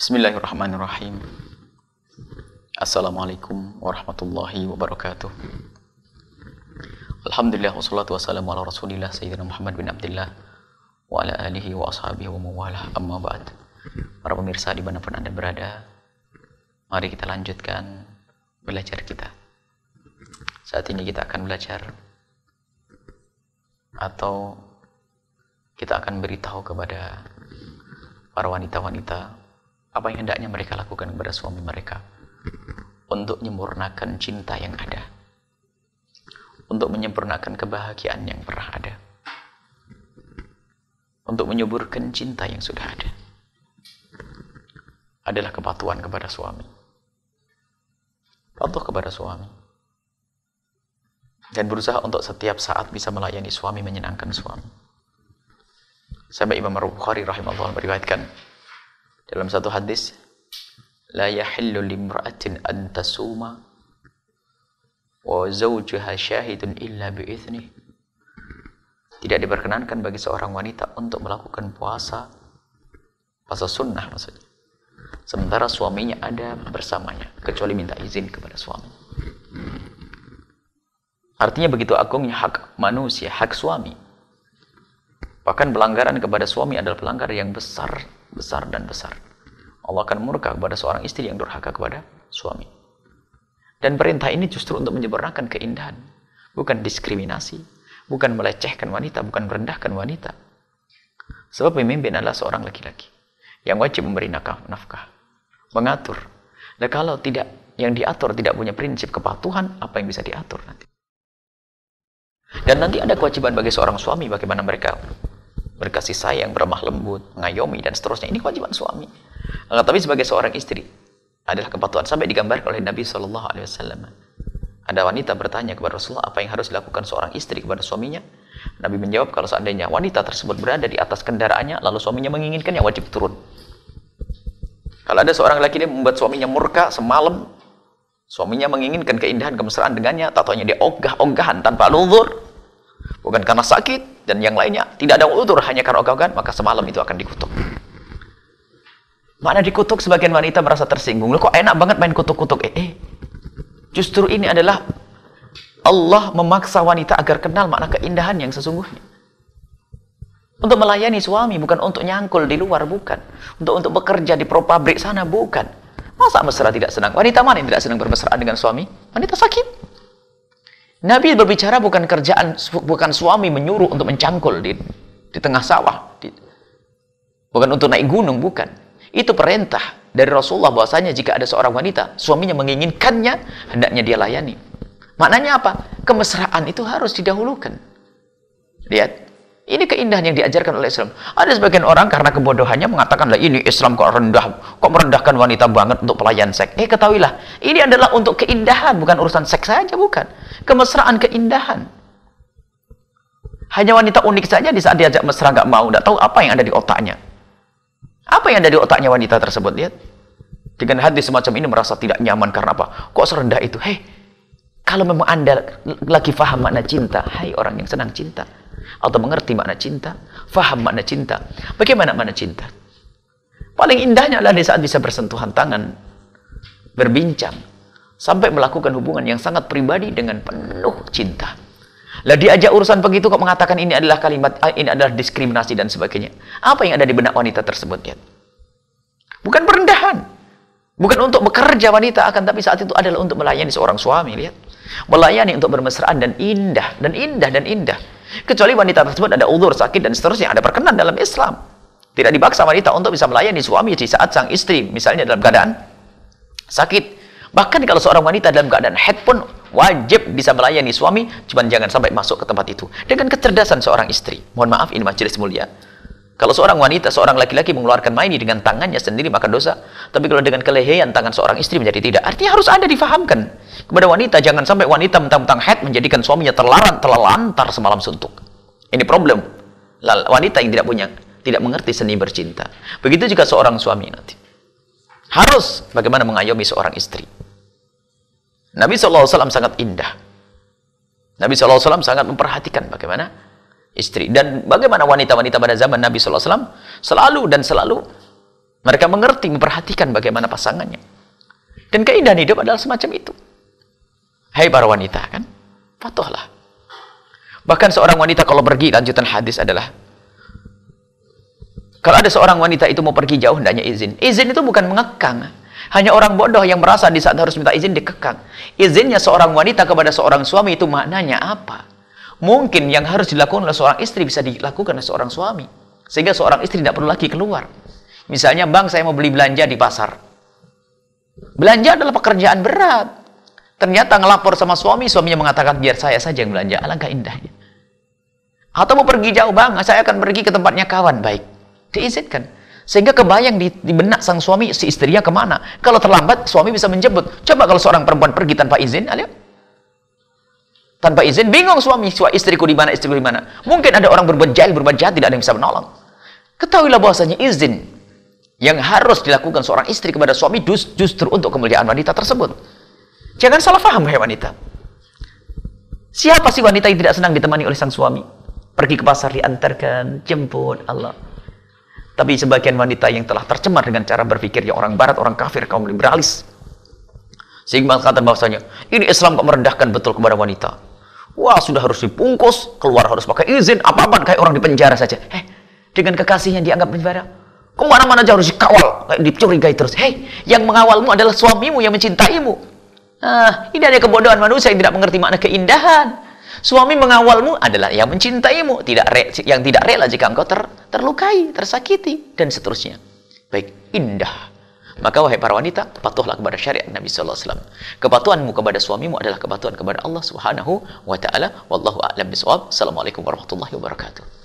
Bismillahirrahmanirrahim. Assalamualaikum warahmatullahi wabarakatuh. Alhamdulillah wassalatu wassalamu ala rasulillah Sayyidina Muhammad bin Abdillah wa ala alihi wa ashabihi wa mawalah, amma ba'd. Para pemirsa dimanapun Anda berada, mari kita lanjutkan belajar kita. Saat ini kita akan belajar atau kita akan beritahu kepada para wanita-wanita apa yang hendaknya mereka lakukan kepada suami mereka untuk menyempurnakan cinta yang ada, untuk menyempurnakan kebahagiaan yang pernah ada, untuk menyuburkan cinta yang sudah ada. Adalah kepatuhan kepada suami, patuh kepada suami, dan berusaha untuk setiap saat bisa melayani suami, menyenangkan suami. Sampai Imam Bukhari rahimahullah meriwayatkan dalam satu hadis, la yahillu limra'atin an tasuma wa zawjuha syahidun illa bi'ithnih. Tidak diperkenankan bagi seorang wanita untuk melakukan puasa sunnah maksudnya, sementara suaminya ada bersamanya, kecuali minta izin kepada suami. Artinya begitu agungnya hak manusia, hak suami. Bahkan pelanggaran kepada suami adalah pelanggaran yang besar dan besar. Allah akan murka kepada seorang istri yang durhaka kepada suami. Dan perintah ini justru untuk menyempurnakan keindahan, bukan diskriminasi, bukan melecehkan wanita, bukan merendahkan wanita. Sebab pemimpin adalah seorang laki-laki yang wajib memberi nafkah, mengatur. Dan kalau tidak, yang diatur tidak punya prinsip kepatuhan, apa yang bisa diatur nanti? Dan nanti ada kewajiban bagi seorang suami, bagaimana mereka berkasih sayang, berlemah lembut, mengayomi, dan seterusnya. Ini kewajiban suami. Tapi sebagai seorang istri adalah kepatuhan. Sampai digambarkan oleh Nabi SAW. Ada wanita bertanya kepada Rasulullah, apa yang harus dilakukan seorang istri kepada suaminya? Nabi menjawab, kalau seandainya wanita tersebut berada di atas kendaraannya, lalu suaminya menginginkan, yang wajib turun. Kalau ada seorang laki-laki membuat suaminya murka semalam, suaminya menginginkan keindahan, kemesraan dengannya, tatonya dia ogah-ogahan tanpa uzur, bukan karena sakit dan yang lainnya, tidak ada uzur, hanya karena ogah-ogahan, maka semalam itu akan dikutuk. Mana dikutuk, sebagian wanita merasa tersinggung. Loh, kok enak banget main kutuk-kutuk? Justru ini adalah Allah memaksa wanita agar kenal makna keindahan yang sesungguhnya. Untuk melayani suami, bukan untuk nyangkul di luar, bukan. Untuk bekerja di pabrik sana, bukan. Masa mesra tidak senang? Wanita mana yang tidak senang bermesraan dengan suami? Wanita sakit. Nabi berbicara bukan kerjaan, bukan suami menyuruh untuk mencangkul di tengah sawah, bukan untuk naik gunung, bukan. Itu perintah dari Rasulullah bahwasanya jika ada seorang wanita, suaminya menginginkannya, hendaknya dia layani. Maknanya apa? Kemesraan itu harus didahulukan. Lihat, ini keindahan yang diajarkan oleh Islam. Ada sebagian orang karena kebodohannya mengatakan, lah ini Islam kok merendahkan wanita banget untuk pelayan seks. Ketahuilah, ini adalah untuk keindahan, bukan urusan seks saja, bukan. Kemesraan, keindahan. Hanya wanita unik saja di saat diajak mesra nggak mau, nggak tahu apa yang ada di otaknya. Apa yang ada di otaknya wanita tersebut? Lihat, dengan hadis semacam ini merasa tidak nyaman karena apa? Kok serendah itu? Kalau memang Anda lagi faham makna cinta, hai orang yang senang cinta, atau mengerti makna cinta, faham makna cinta. Bagaimana makna cinta? Paling indahnya adalah di saat bisa bersentuhan tangan, berbincang, sampai melakukan hubungan yang sangat pribadi dengan penuh cinta. Lah diajak urusan begitu kok mengatakan ini adalah kalimat, ini adalah diskriminasi dan sebagainya. Apa yang ada di benak wanita tersebut? Lihat. Bukan perendahan, bukan untuk bekerja wanita, akan tapi saat itu adalah untuk melayani seorang suami. Lihat, melayani untuk bermesraan dan indah dan indah dan indah. Kecuali wanita tersebut ada uzur, sakit dan seterusnya, ada perkenan dalam Islam. Tidak dipaksa wanita untuk bisa melayani suami di saat sang istri misalnya dalam keadaan sakit. Bahkan kalau seorang wanita dalam keadaan haid pun wajib bisa melayani suami, cuman jangan sampai masuk ke tempat itu. Dengan kecerdasan seorang istri. Mohon maaf, ini majelis mulia. Kalau seorang wanita, seorang laki-laki mengeluarkan maini dengan tangannya sendiri maka dosa. Tapi kalau dengan kelehean tangan seorang istri menjadi tidak. Artinya harus ada difahamkan kepada wanita. Jangan sampai wanita mentang-mentang haid menjadikan suaminya terlantar semalam suntuk. Ini problem. Wanita yang tidak mengerti seni bercinta. Begitu juga seorang suami nanti. Harus bagaimana mengayomi seorang istri. Nabi SAW sangat indah. Nabi SAW sangat memperhatikan bagaimana istri. Dan bagaimana wanita-wanita pada zaman Nabi SAW selalu Mereka mengerti, memperhatikan bagaimana pasangannya. Dan keindahan hidup adalah semacam itu. Hai para wanita, kan? Patuhlah. Bahkan seorang wanita kalau pergi, lanjutan hadis adalah, kalau ada seorang wanita itu mau pergi jauh, hendaknya izin. Izin itu bukan mengekang. Hanya orang bodoh yang merasa di saat harus minta izin dikekang. Izinnya seorang wanita kepada seorang suami itu maknanya apa? Mungkin yang harus dilakukan oleh seorang istri bisa dilakukan oleh seorang suami. Sehingga seorang istri tidak perlu lagi keluar. Misalnya, bang, saya mau beli belanja di pasar. Belanja adalah pekerjaan berat. Ternyata ngelapor sama suami, suaminya mengatakan, biar saya saja yang belanja. Alangkah indahnya. Atau mau pergi jauh, bang, saya akan pergi ke tempatnya kawan. Baik, diizinkan. Sehingga kebayang di benak sang suami, si istrinya kemana. Kalau terlambat, suami bisa menjemput. Coba kalau seorang perempuan pergi tanpa izin, ayo. Tanpa izin, bingung suami, istriku di mana, istriku di mana. Mungkin ada orang berbuat jahat, tidak ada yang bisa menolong. Ketahuilah bahwasanya izin yang harus dilakukan seorang istri kepada suami justru untuk kemuliaan wanita tersebut. Jangan salah paham, hai wanita. Siapa sih wanita yang tidak senang ditemani oleh sang suami? Pergi ke pasar diantarkan, jemput, Allah. Tapi sebagian wanita yang telah tercemar dengan cara berpikir yang orang barat, orang kafir, kaum liberalis. Sehingga mengatakan bahwasanya, ini Islam kok merendahkan betul kepada wanita. Wah, sudah harus dibungkus, keluar harus pakai izin, apa-apa kayak orang di penjara saja. Dengan kekasihnya dianggap penjara. Kemana-mana aja harus dikawal, kayak dicurigai terus. Yang mengawalmu adalah suamimu yang mencintaimu. Ini ada kebodohan manusia yang tidak mengerti makna keindahan. Suami mengawalmu adalah yang mencintaimu, yang tidak rela jika engkau terlukai, tersakiti, dan seterusnya. Baik, indah. Maka wahai para wanita, patuhlah kepada syariat Nabi sallallahu alaihi wasallam. Kepatuhanmu kepada suamimu adalah kepatuhan kepada Allah Subhanahu wa taala. Wallahu a'lam bishawab. Assalamualaikum warahmatullahi wabarakatuh.